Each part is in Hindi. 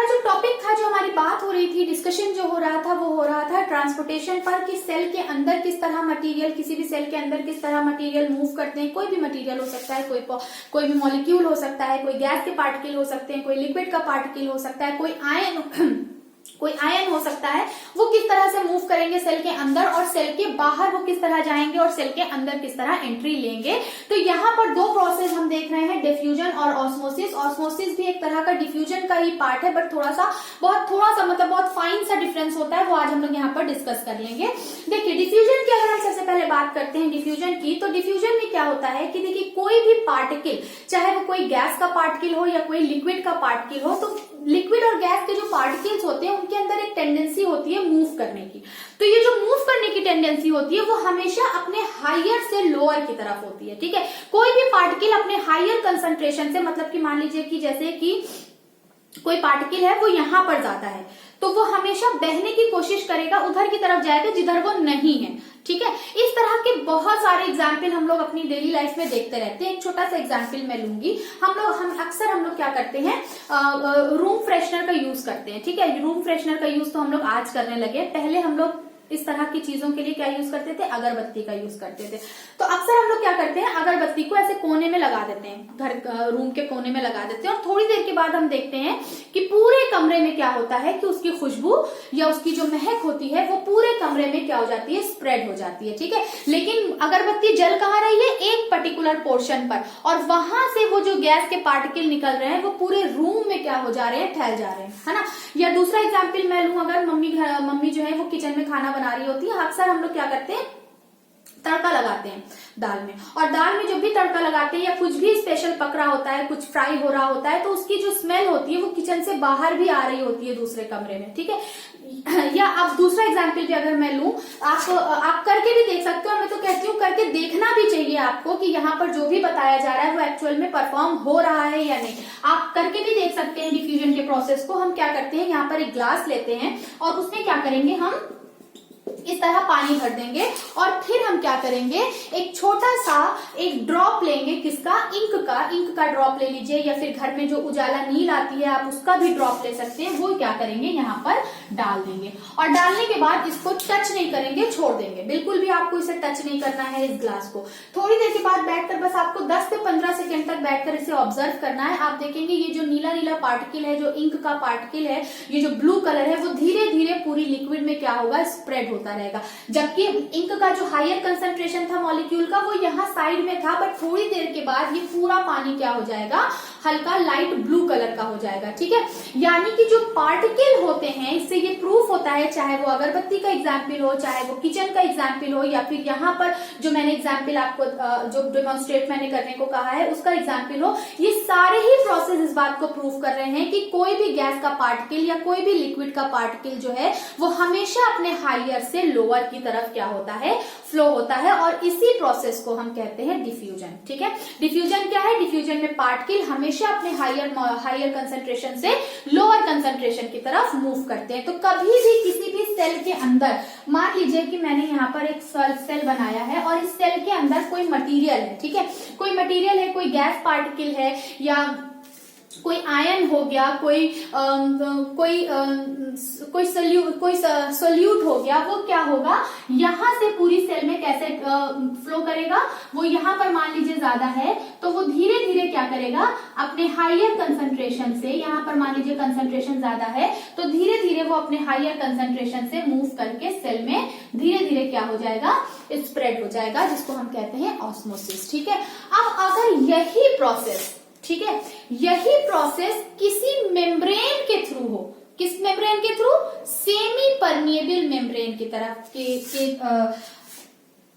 हमारा जो टॉपिक था, जो हमारी बात हो रही थी, डिस्कशन जो हो रहा था, वो हो रहा था ट्रांसपोर्टेशन पर, कि सेल के अंदर किस तरह मटेरियल, किसी भी सेल के अंदर किस तरह मटेरियल मूव करते हैं। कोई भी मटेरियल हो सकता है, कोई भी मॉलिक्यूल हो सकता है, कोई गैस के पार्टिकल हो सकते हैं, कोई लिक्विड का पार्टिकल हो सकता है, कोई आयन हो सकता है। वो किस तरह से मूव करेंगे सेल के अंदर, और सेल के बाहर वो किस तरह जाएंगे, और सेल के अंदर किस तरह एंट्री लेंगे। तो यहाँ पर दो प्रोसेस हम देख रहे हैं, डिफ्यूजन और ऑस्मोसिस। ऑस्मोसिस भी एक तरह का डिफ्यूजन का ही पार्ट है, बट थोड़ा सा मतलब बहुत फाइन सा डिफरेंस होता है, वो आज हम लोग यहाँ पर डिस्कस कर लेंगे। देखिए डिफ्यूजन की अगर हम सबसे पहले बात करते हैं डिफ्यूजन की, तो डिफ्यूजन में क्या होता है कि देखिए कोई भी पार्टिकल, चाहे वो कोई गैस का पार्टिकल हो या कोई लिक्विड का पार्टिकल हो, तो लिक्विड और गैस के जो पार्टिकल्स होते हैं उनके अंदर एक टेंडेंसी होती है मूव करने की। तो ये जो मूव करने की टेंडेंसी होती है वो हमेशा अपने हायर से लोअर की तरफ होती है, ठीक है। कोई भी पार्टिकल अपने हायर कंसंट्रेशन से, मतलब कि मान लीजिए कि जैसे कि कोई पार्टिकल है वो यहां पर जाता है, तो वो हमेशा बहने की कोशिश करेगा, उधर की तरफ जाएगा जिधर वो नहीं है, ठीक है। इस तरह के बहुत सारे एग्जाम्पल हम लोग अपनी डेली लाइफ में देखते रहते हैं। एक छोटा सा एग्जाम्पल मैं लूंगी। हम अक्सर क्या करते हैं, रूम फ्रेशनर का यूज करते हैं, ठीक है। रूम फ्रेशनर का यूज तो हम लोग आज करने लगे, पहले हम लोग इस तरह की चीजों के लिए क्या यूज करते थे, अगरबत्ती का यूज करते थे। तो अक्सर हम लोग क्या करते हैं, अगरबत्ती को ऐसे कोने में लगा देते हैं, रूम के कोने में लगा देते हैं, और थोड़ी देर के बाद हम देखते हैं कि पूरे कमरे में क्या होता है कि उसकी खुशबू या उसकी जो महक होती है वो पूरे कमरे में क्या हो जाती है, स्प्रेड हो जाती है, ठीक है। लेकिन अगरबत्ती जल कहाँ रही है, एक पर्टिकुलर पोर्शन पर, और वहां से वो जो गैस के पार्टिकल निकल रहे हैं वो पूरे रूम में क्या हो जा रहे हैं, फैल जा रहे हैं, है ना। या दूसरा एग्जाम्पल मैं लूं, अगर मम्मी जो है वो किचन में खाना बना रही होती है, अक्सर हम लोग क्या करते हैं, तड़का लगाते हैं दाल में, और दाल में जब भी तड़का लगाते हैं या कुछ भी स्पेशल पक रहा होता है, कुछ फ्राई हो रहा होता है, तो उसकी जो स्मेल होती है वो किचन से बाहर भी आ रही होती है दूसरे कमरे में, ठीक है। या अब दूसरा एग्जाम्पल भी अगर मैं लूं, आप करके भी देख सकते हो, मैं तो कहती हूँ करके देखना भी चाहिए आपको कि यहाँ पर जो भी बताया जा रहा है वो एक्चुअल में परफॉर्म हो रहा है या नहीं। आप करके भी देख सकते हैं डिफ्यूजन के प्रोसेस को। हम क्या करते हैं, यहाँ पर एक ग्लास लेते हैं और उसमें क्या करेंगे, हम इस तरह पानी भर देंगे, और फिर हम क्या करेंगे, एक छोटा सा एक ड्रॉप लेंगे, किसका, इंक का ड्रॉप ले लीजिए, या फिर घर में जो उजाला नील आती है आप उसका भी ड्रॉप ले सकते हैं। वो क्या करेंगे, यहाँ पर डाल देंगे, और डालने के बाद इसको टच नहीं करेंगे, छोड़ देंगे, बिल्कुल भी आपको इसे टच नहीं करना है इस ग्लास को। थोड़ी देर के बाद बैठकर बस आपको 10 से 15 सेकेंड तक बैठकर इसे ऑब्जर्व करना है। आप देखेंगे ये जो नीला नीला पार्टिकल है, जो इंक का पार्टिकल है, ये जो ब्लू कलर है, वो धीरे धीरे पूरी लिक्विड में क्या होगा, स्प्रेड होता रहेगा। जबकि इंक का जो हायर कंसंट्रेशन था मॉलिक्यूल का, वो यहाँ साइड में था, बट थोड़ी देर के बाद ये पूरा पानी क्या हो जाएगा, हल्का लाइट ब्लू कलर का हो जाएगा, ठीक है। यानी कि जो पार्टिकल होते हैं, इससे ये प्रूफ होता है, चाहे वो अगरबत्ती का एग्जाम्पल हो, चाहे वो किचन का एग्जाम्पल हो, या फिर यहाँ पर जो मैंने एग्जाम्पल आपको जो डेमोन्स्ट्रेट मैंने करने को कहा है उसका एग्जाम्पल हो, ये सारे ही प्रोसेस इस बात को प्रूव कर रहे हैं कि कोई भी गैस का पार्टिकल या कोई भी लिक्विड का पार्टिकल जो है वो हमेशा अपने हायर से लोअर की तरफ क्या होता है, फ्लो होता है, और इसी प्रोसेस को हम कहते हैं डिफ्यूजन, ठीक है। डिफ्यूजन क्या है, डिफ्यूजन में पार्टिकल हमेशा अपने हायर कंसंट्रेशन से लोअर कंसंट्रेशन की तरफ मूव करते हैं। तो कभी भी किसी भी सेल के अंदर, मान लीजिए कि मैंने यहाँ पर एक सेल बनाया है और इस सेल के अंदर कोई मटेरियल है, ठीक है, कोई मटेरियल है, कोई गैस पार्टिकल है, या कोई आयन हो गया, कोई सोल्यूट हो गया, वो क्या होगा, यहाँ से पूरी सेल में कैसे फ्लो करेगा, वो यहाँ पर मान लीजिए ज्यादा है तो वो धीरे धीरे क्या करेगा, अपने हायर कंसंट्रेशन से, यहाँ पर मान लीजिए कंसंट्रेशन ज्यादा है तो धीरे धीरे वो अपने हायर कंसंट्रेशन से मूव करके सेल में धीरे धीरे क्या हो जाएगा, स्प्रेड हो जाएगा, जिसको हम कहते हैं ऑस्मोसिस, ठीक है। अब अगर यही प्रोसेस, ठीक है, यही प्रोसेस किसी मेम्ब्रेन के थ्रू हो, किस मेम्ब्रेन के थ्रू, सेमी परमिएबल मेम्ब्रेन की तरफ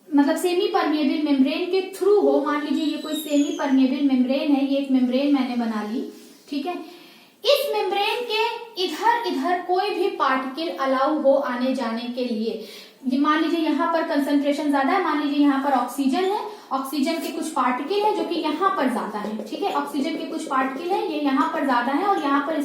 मतलब सेमी परमिएबल मेम्ब्रेन के थ्रू हो, मान लीजिए ये कोई सेमी परमिएबल मेम्ब्रेन है, ये एक मेम्ब्रेन मैंने बना ली, ठीक है। इस मेम्ब्रेन के इधर इधर कोई भी पार्टिकल अलाउ हो आने जाने के लिए, मान लीजिए यहाँ पर कंसंट्रेशन ज्यादा है, मान लीजिए यहाँ पर ऑक्सीजन है ऑक्सीजन के कुछ पार्टिकल है जो कि यहाँ पर ज्यादा है, ठीक है, ऑक्सीजन के कुछ पार्टिकल है ये यहाँ पर ज्यादा है और यहाँ पर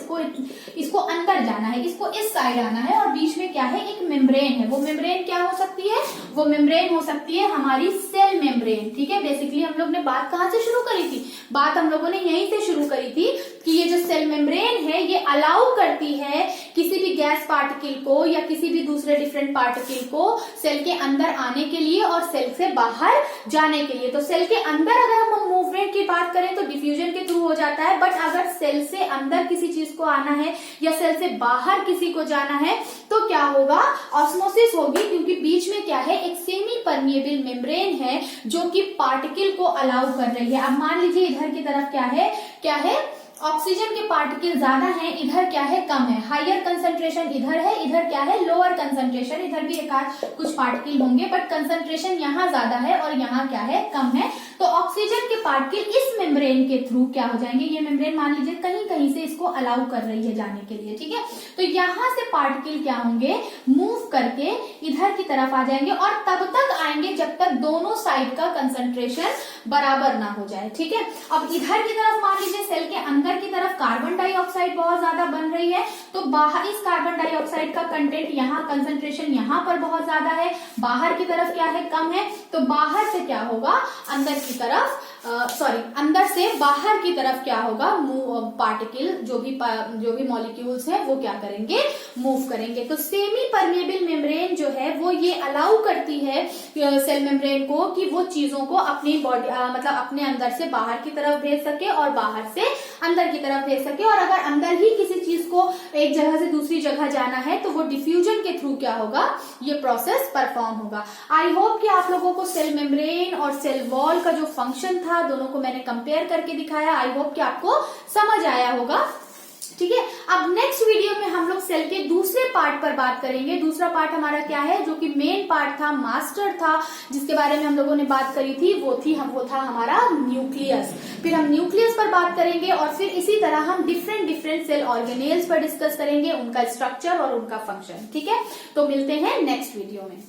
इसको अंदर जाना है, इसको इस साइड आना है, और बीच में क्या है, एक मेम्ब्रेन है। वो मेम्ब्रेन क्या हो सकती है, वो मेम्ब्रेन हो सकती है हमारी सेल मेम्ब्रेन, ठीक है। बेसिकली हम लोग ने बात कहाँ से शुरू करी थी, बात हम लोगों ने यहीं से शुरू करी थी कि ये जो सेल मेम्ब्रेन है ये अलाउ करती है किसी भी गैस पार्टिकल को या किसी भी दूसरे डिफरेंट पार्टिकल को सेल के अंदर आने के लिए और सेल से बाहर जाने के लिए। तो सेल के अंदर अगर हम मूवमेंट की बात करें तो डिफ्यूजन के थ्रू हो जाता है, बट अगर सेल से अंदर किसी चीज को आना है या सेल से बाहर किसी को जाना है तो क्या होगा, ऑस्मोसिस होगी, क्योंकि बीच में क्या है, एक सेमी परमिएबल मेम्ब्रेन है जो कि पार्टिकल को अलाउ कर रही है। अब मान लीजिए इधर की तरफ क्या है, ऑक्सीजन के पार्टिकल ज्यादा हैं, इधर क्या है, कम है, हायर कंसंट्रेशन इधर है, इधर क्या है, लोअर कंसंट्रेशन, इधर भी एक कुछ पार्टिकल होंगे बट कंसंट्रेशन यहाँ ज्यादा है और यहाँ क्या है, कम है। तो ऑक्सीजन के पार्टिकल इस मेम्ब्रेन के थ्रू क्या हो जाएंगे, ये मेम्ब्रेन मान लीजिए कहीं कहीं से इसको अलाउ कर रही है जाने के लिए, ठीक है। तो यहाँ से पार्टिकल क्या होंगे, मूव करके इधर की तरफ आ जाएंगे और तब तक आएंगे जब तक दोनों साइड का कंसंट्रेशन बराबर ना हो जाए, ठीक है। अब इधर की तरफ मान लीजिए सेल के अंदर की तरफ कार्बन डाइऑक्साइड बहुत ज्यादा बन रही है, तो बाहर इस कार्बन डाइऑक्साइड का कंटेंट यहाँ, कंसंट्रेशन यहाँ पर बहुत ज्यादा है, बाहर की तरफ क्या है, कम है। तो बाहर से क्या होगा, अंदर की तरफ अंदर से बाहर की तरफ क्या होगा, पार्टिकल जो भी मॉलिक्यूल्स है वो क्या करेंगे, मूव करेंगे। तो सेमी परमिएबल मेम्ब्रेन जो है वो ये अलाउ करती है सेल मेम्ब्रेन को कि वो चीजों को अपनी बॉडी मतलब अपने अंदर से बाहर की तरफ भेज सके और बाहर से अंदर की तरफ भेज सके, और अगर अंदर ही किसी चीज को एक जगह से दूसरी जगह जाना है तो वो डिफ्यूजन के थ्रू क्या होगा, ये प्रोसेस परफॉर्म होगा। आई होप कि आप लोगों को सेल मेम्ब्रेन और सेल वॉल का जो फंक्शन था दोनों को मैंने कंपेयर करके दिखाया, आई होप कि आपको समझ आया होगा, ठीक है। अब नेक्स्ट वीडियो में हम लोग सेल के दूसरे पार्ट पर बात करेंगे। दूसरा पार्ट हमारा क्या है, जो कि मेन पार्ट था, मास्टर था, जिसके बारे में हम लोगों ने बात करी थी, वो था हमारा न्यूक्लियस। फिर हम न्यूक्लियस पर बात करेंगे और फिर इसी तरह हम डिफरेंट सेल ऑर्गेनेल्स पर डिस्कस करेंगे, उनका स्ट्रक्चर और उनका फंक्शन, ठीक है। तो मिलते हैं नेक्स्ट वीडियो में।